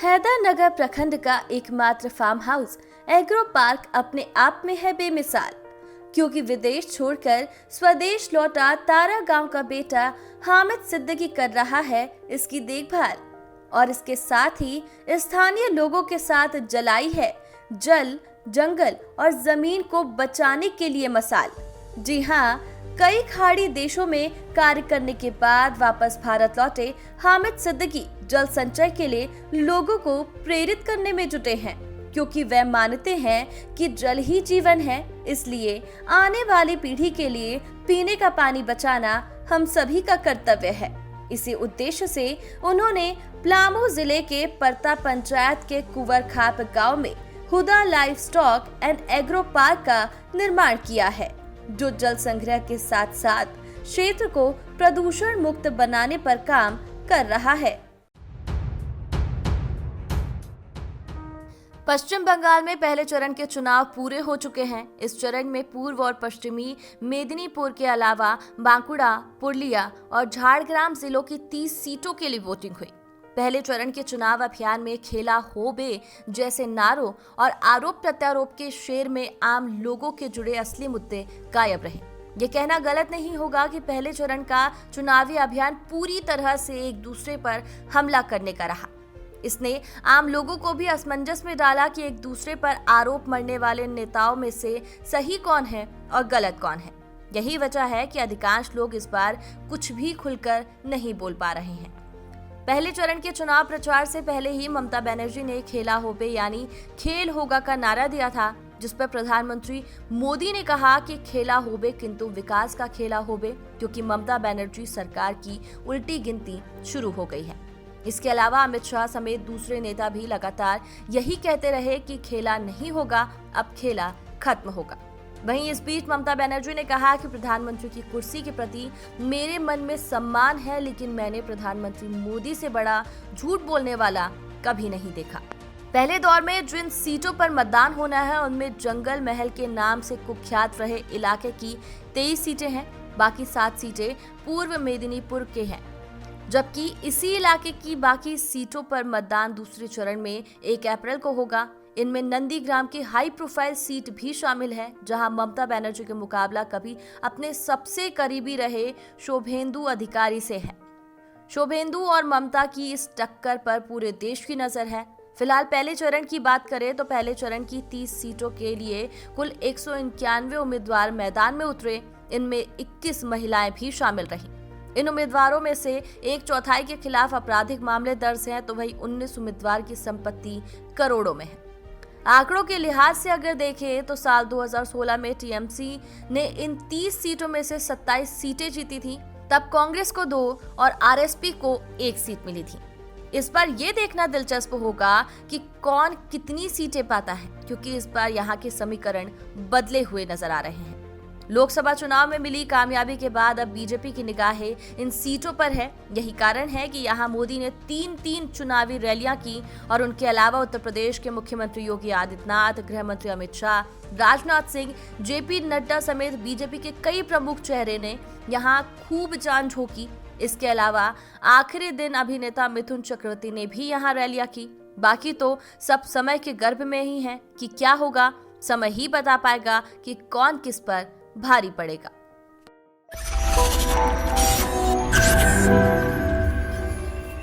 हैदरनगर प्रखंड का एकमात्र फार्म हाउस एग्रो पार्क अपने आप में है बेमिसाल, क्योंकि विदेश छोड़कर स्वदेश लौटा तारा गांव का बेटा हामिद सिद्दीकी कर रहा है इसकी देखभाल और इसके साथ ही स्थानीय लोगों के साथ जलाई है जल, जंगल और जमीन को बचाने के लिए मसाल। जी हाँ, कई खाड़ी देशों में कार्य करने के बाद वापस भारत लौटे हामिद सिद्दीकी जल संचय के लिए लोगों को प्रेरित करने में जुटे हैं, क्योंकि वे मानते हैं कि जल ही जीवन है। इसलिए आने वाली पीढ़ी के लिए पीने का पानी बचाना हम सभी का कर्तव्य है। इसी उद्देश्य से उन्होंने पलामू जिले के परता पंचायत के कुंवरखाप गांव में Huda livestock and agro park का निर्माण किया है, जो जल संग्रह के साथ साथ क्षेत्र को प्रदूषण मुक्त बनाने पर काम कर रहा है। पश्चिम बंगाल में पहले चरण के चुनाव पूरे हो चुके हैं। इस चरण में पूर्व और पश्चिमी मेदिनीपुर के अलावा बांकुड़ा, पुरुलिया और झारग्राम जिलों की 30 सीटों के लिए वोटिंग हुई। पहले चरण के चुनाव अभियान में खेला हो बे जैसे नारों और आरोप प्रत्यारोप के शेर में आम लोगों के जुड़े असली मुद्दे गायब रहे। ये कहना गलत नहीं होगा कि पहले चरण का चुनावी अभियान पूरी तरह से एक दूसरे पर हमला करने का रहा। इसने आम लोगों को भी असमंजस में डाला कि एक दूसरे पर आरोप मढ़ने वाले नेताओं में से सही कौन है और गलत कौन है। यही वजह है कि अधिकांश लोग इस बार कुछ भी खुलकर नहीं बोल पा रहे हैं। पहले चरण के चुनाव प्रचार से पहले ही ममता बनर्जी ने खेला होबे यानी खेल होगा का नारा दिया था, जिस पर प्रधानमंत्री मोदी ने कहा कि खेला होबे किंतु विकास का खेला होबे, क्योंकि ममता बनर्जी सरकार की उल्टी गिनती शुरू हो गई है। इसके अलावा अमित शाह समेत दूसरे नेता भी लगातार यही कहते रहे कि खेला नहीं होगा, अब खेला खत्म होगा। वहीं इस बीच ममता बनर्जी ने कहा कि प्रधानमंत्री की कुर्सी के प्रति मेरे मन में सम्मान है, लेकिन मैंने प्रधानमंत्री मोदी से बड़ा झूठ बोलने वाला कभी नहीं देखा। पहले दौर में जिन सीटों पर मतदान होना है उनमें जंगल महल के नाम से कुख्यात रहे इलाके की 23 सीटें हैं। बाकी 7 सीटें पूर्व मेदिनीपुर के हैं, जबकि इसी इलाके की बाकी सीटों पर मतदान दूसरे चरण में 1 अप्रैल को होगा। इनमें नंदीग्राम की हाई प्रोफाइल सीट भी शामिल है, जहां ममता बनर्जी का मुकाबला कभी अपने सबसे करीबी रहे शुभेंदु अधिकारी से है। शुभेंदु और ममता की इस टक्कर पर पूरे देश की नजर है। फिलहाल पहले चरण की बात करें तो पहले चरण की 30 सीटों के लिए कुल 191 उम्मीदवार मैदान में उतरे। इनमें 21 महिलाएं भी शामिल रहीं। इन उम्मीदवारों में से 1/4 के खिलाफ आपराधिक मामले दर्ज हैं, तो वहीं 19 उम्मीदवार की संपत्ति करोड़ों में है। आंकड़ों के लिहाज से अगर देखें तो साल 2016 में टीएमसी ने इन 30 सीटों में से 27 सीटें जीती थी। तब कांग्रेस को 2 और आरएसपी को 1 सीट मिली थी। इस बार ये देखना दिलचस्प होगा कि कौन कितनी सीटें पाता है, क्योंकि इस बार यहाँ के समीकरण बदले हुए नजर आ रहे हैं। लोकसभा चुनाव में मिली कामयाबी के बाद अब बीजेपी की निगाहें इन सीटों पर है। यही कारण है कि यहाँ मोदी ने 3 चुनावी रैलियां की और उनके अलावा उत्तर प्रदेश के मुख्यमंत्री योगी आदित्यनाथ, गृह मंत्री अमित शाह, राजनाथ सिंह, जेपी नड्डा समेत बीजेपी के कई प्रमुख चेहरे ने यहाँ खूब जान झोंकी। इसके अलावा आखिरी दिन अभिनेता मिथुन चक्रवर्ती ने भी यहाँ रैलियां की। बाकी तो सब समय के गर्भ में ही है कि क्या होगा, समय ही बता पाएगा कि कौन किस पर भारी पड़ेगा।